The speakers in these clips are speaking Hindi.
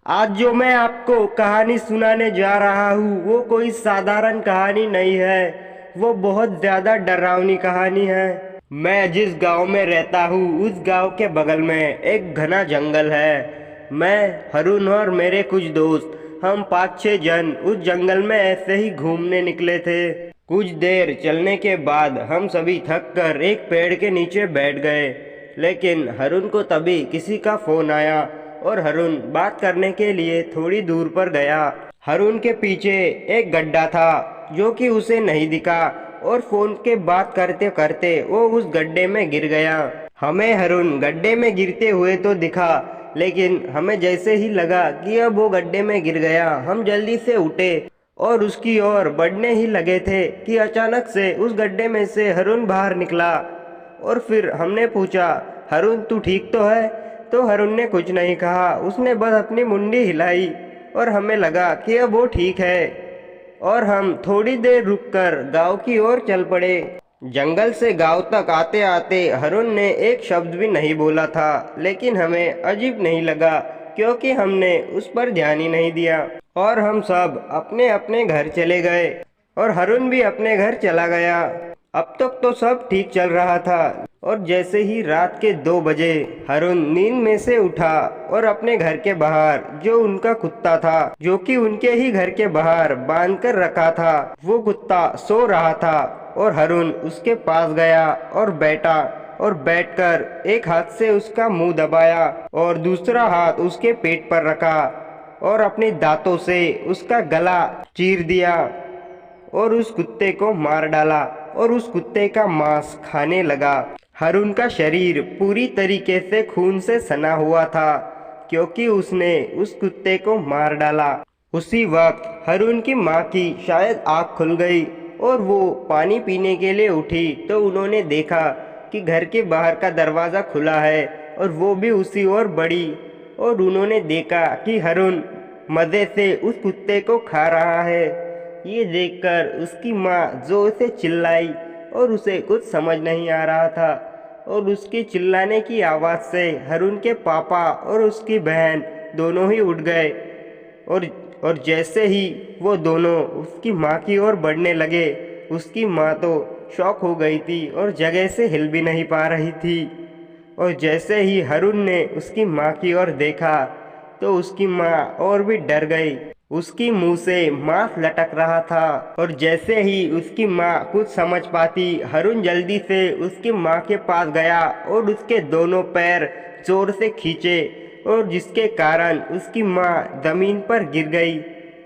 आज जो मैं आपको कहानी सुनाने जा रहा हूँ वो कोई साधारण कहानी नहीं है। वो बहुत ज़्यादा डरावनी कहानी है। मैं जिस गांव में रहता हूँ उस गांव के बगल में एक घना जंगल है। मैं, हरुण और मेरे कुछ दोस्त, हम 5-6 जन उस जंगल में ऐसे ही घूमने निकले थे। कुछ देर चलने के बाद हम सभी थक कर एक पेड़ के नीचे बैठ गए। लेकिन हरुण को तभी किसी का फोन आया और हरुण बात करने के लिए थोड़ी दूर पर गया। हरुण के पीछे एक गड्ढा था जो कि उसे नहीं दिखा और फोन के बात करते करते वो उस गड्ढे में गिर गया। हमें हरुण गड्ढे में गिरते हुए तो दिखा, लेकिन हमें जैसे ही लगा कि अब वो गड्ढे में गिर गया, हम जल्दी से उठे और उसकी ओर बढ़ने ही लगे थे कि अचानक से उस गड्ढे में से हरुण बाहर निकला। और फिर हमने पूछा, हरुण तू ठीक तो है? तो हरुण ने कुछ नहीं कहा, उसने बस अपनी मुंडी हिलाई और हमें लगा कि अब वो ठीक है। और हम थोड़ी देर रुककर गांव की ओर चल पड़े। जंगल से गांव तक आते आते हरुण ने एक शब्द भी नहीं बोला था, लेकिन हमें अजीब नहीं लगा क्योंकि हमने उस पर ध्यान ही नहीं दिया। और हम सब अपने अपने घर चले गए और हरुण भी अपने घर चला गया। अब तक तो सब ठीक चल रहा था और जैसे ही रात के 2 बजे हरुण नींद में से उठा और अपने घर के बाहर जो उनका कुत्ता था, जो कि उनके ही घर के बाहर बांध कर रखा था, वो कुत्ता सो रहा था। और हरुण उसके पास गया और बैठा और बैठकर एक हाथ से उसका मुंह दबाया और दूसरा हाथ उसके पेट पर रखा और अपने दांतों से उसका गला चीर दिया और उस कुत्ते को मार डाला और उस कुत्ते का मांस खाने लगा। हरुण का शरीर पूरी तरीके से खून से सना हुआ था क्योंकि उसने उस कुत्ते को मार डाला। उसी वक्त हरुण की माँ की शायद आँख खुल गई और वो पानी पीने के लिए उठी तो उन्होंने देखा कि घर के बाहर का दरवाज़ा खुला है और वो भी उसी ओर बढ़ी और उन्होंने देखा कि हरुण मज़े से उस कुत्ते को खा रहा है। ये देखकर उसकी माँ जोर से चिल्लाई और उसे कुछ समझ नहीं आ रहा था और उसके चिल्लाने की आवाज़ से हरुण के पापा और उसकी बहन दोनों ही उठ गए। और और जैसे ही वो दोनों उसकी माँ की ओर बढ़ने लगे, उसकी माँ तो शॉक हो गई थी और जगह से हिल भी नहीं पा रही थी। और जैसे ही हरुण ने उसकी माँ की ओर देखा तो उसकी माँ और भी डर गई। उसकी मुंह से मांस लटक रहा था और जैसे ही उसकी माँ कुछ समझ पाती, हरुण जल्दी से उसकी माँ के पास गया और उसके दोनों पैर जोर से खींचे और जिसके कारण उसकी माँ जमीन पर गिर गई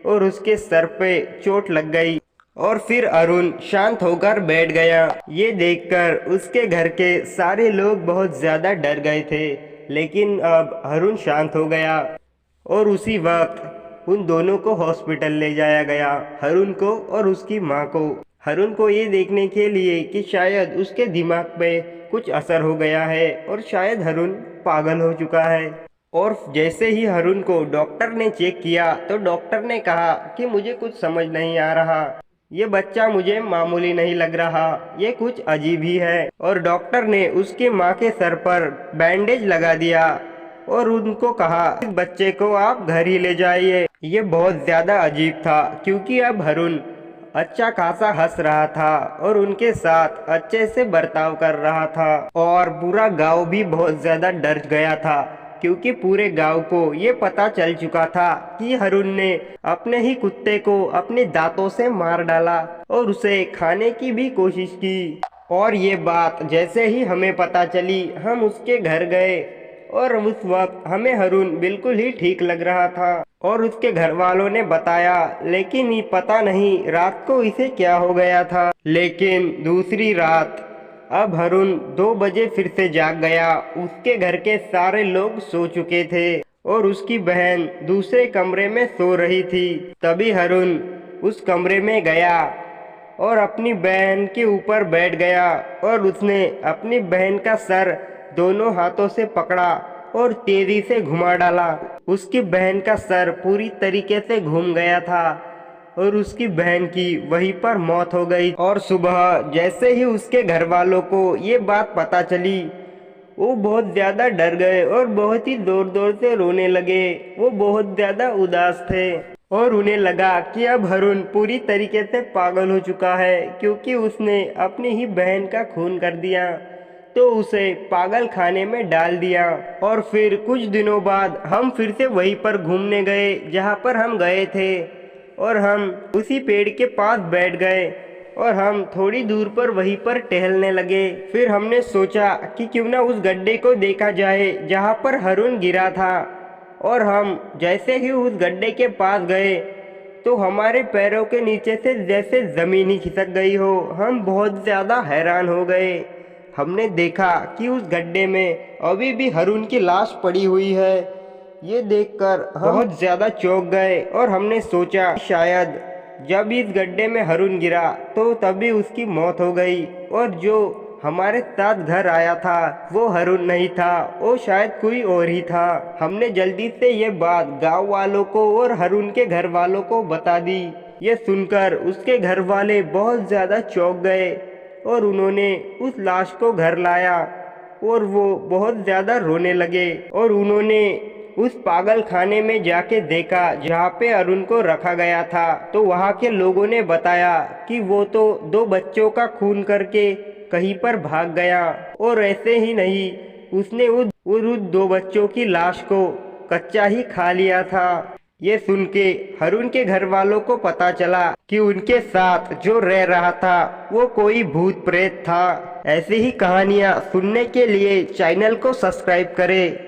और उसके सर पे चोट लग गई। और फिर अरुण शांत होकर बैठ गया। ये देखकर उसके घर के सारे लोग बहुत ज़्यादा डर गए थे, लेकिन अब अरुण शांत हो गया। और उसी वक्त उन दोनों को हॉस्पिटल ले जाया गया, हरुण को और उसकी माँ को। हरुण को ये देखने के लिए कि शायद उसके दिमाग पे कुछ असर हो गया है और शायद हरुण पागल हो चुका है। और जैसे ही हरुण को डॉक्टर ने चेक किया तो डॉक्टर ने कहा कि मुझे कुछ समझ नहीं आ रहा, ये बच्चा मुझे मामूली नहीं लग रहा, ये कुछ अजीब ही है। और डॉक्टर ने उसकी माँ के सर पर बैंडेज लगा दिया और उनको कहा इस बच्चे को आप घर ही ले जाइए। ये बहुत ज़्यादा अजीब था क्योंकि अब हरुण अच्छा खासा हंस रहा था और उनके साथ अच्छे से बर्ताव कर रहा था और पूरा गांव भी बहुत ज़्यादा डर गया था क्योंकि पूरे गांव को ये पता चल चुका था कि हरुण ने अपने ही कुत्ते को अपने दांतों से मार डाला और उसे खाने की भी कोशिश की। और ये बात जैसे ही हमें पता चली, हम उसके घर गए और उस वक्त हमें हरुण बिल्कुल ही ठीक लग रहा था और उसके घर वालों ने बताया, लेकिन ये पता नहीं रात को इसे क्या हो गया था। लेकिन दूसरी रात अब हरुण 2 बजे फिर से जाग गया। उसके घर के सारे लोग सो चुके थे और उसकी बहन दूसरे कमरे में सो रही थी। तभी हरुण उस कमरे में गया और अपनी बहन के ऊपर बैठ गया और उसने अपनी बहन का सर दोनों हाथों से पकड़ा और तेजी से घुमा डाला। उसकी बहन का सर पूरी तरीके से घूम गया था और उसकी बहन की वहीं पर मौत हो गई। और सुबह जैसे ही उसके घर वालों को ये बात पता चली, वो बहुत ज़्यादा डर गए और बहुत ही ज़ोर ज़ोर से रोने लगे। वो बहुत ज़्यादा उदास थे और उन्हें लगा कि अब हरुण पूरी तरीके से पागल हो चुका है, क्योंकि उसने अपनी ही बहन का खून कर दिया। तो उसे पागल खाने में डाल दिया। और फिर कुछ दिनों बाद हम फिर से वहीं पर घूमने गए जहाँ पर हम गए थे, और हम उसी पेड़ के पास बैठ गए और हम थोड़ी दूर पर वहीं पर टहलने लगे। फिर हमने सोचा कि क्यों ना उस गड्ढे को देखा जाए जहाँ पर हरुण गिरा था। और हम जैसे ही उस गड्ढे के पास गए तो हमारे पैरों के नीचे से जैसे ज़मीन ही खिसक गई हो। हम बहुत ज़्यादा हैरान हो गए। हमने देखा कि उस गड्ढे में अभी भी हरुण की लाश पड़ी हुई है। ये देखकर हम बहुत ज़्यादा चौंक गए और हमने सोचा शायद जब इस गड्ढे में हरुण गिरा तो तभी उसकी मौत हो गई, और जो हमारे साथ घर आया था वो हरुण नहीं था, वो शायद कोई और ही था। हमने जल्दी से ये बात गांव वालों को और हरुण के घर वालों को बता दी। ये सुनकर उसके घर वाले बहुत ज़्यादा चौंक गए और उन्होंने उस लाश को घर लाया और वो बहुत ज़्यादा रोने लगे। और उन्होंने उस पागल खाने में जाके देखा जहाँ पे अरुण को रखा गया था, तो वहाँ के लोगों ने बताया कि वो तो 2 बच्चों का खून करके कहीं पर भाग गया। और ऐसे ही नहीं, उसने उस 2 बच्चों की लाश को कच्चा ही खा लिया था। ये सुन के हरुण के घर वालों को पता चला कि उनके साथ जो रह रहा था वो कोई भूत प्रेत था। ऐसी ही कहानियाँ सुनने के लिए चैनल को सब्सक्राइब करें।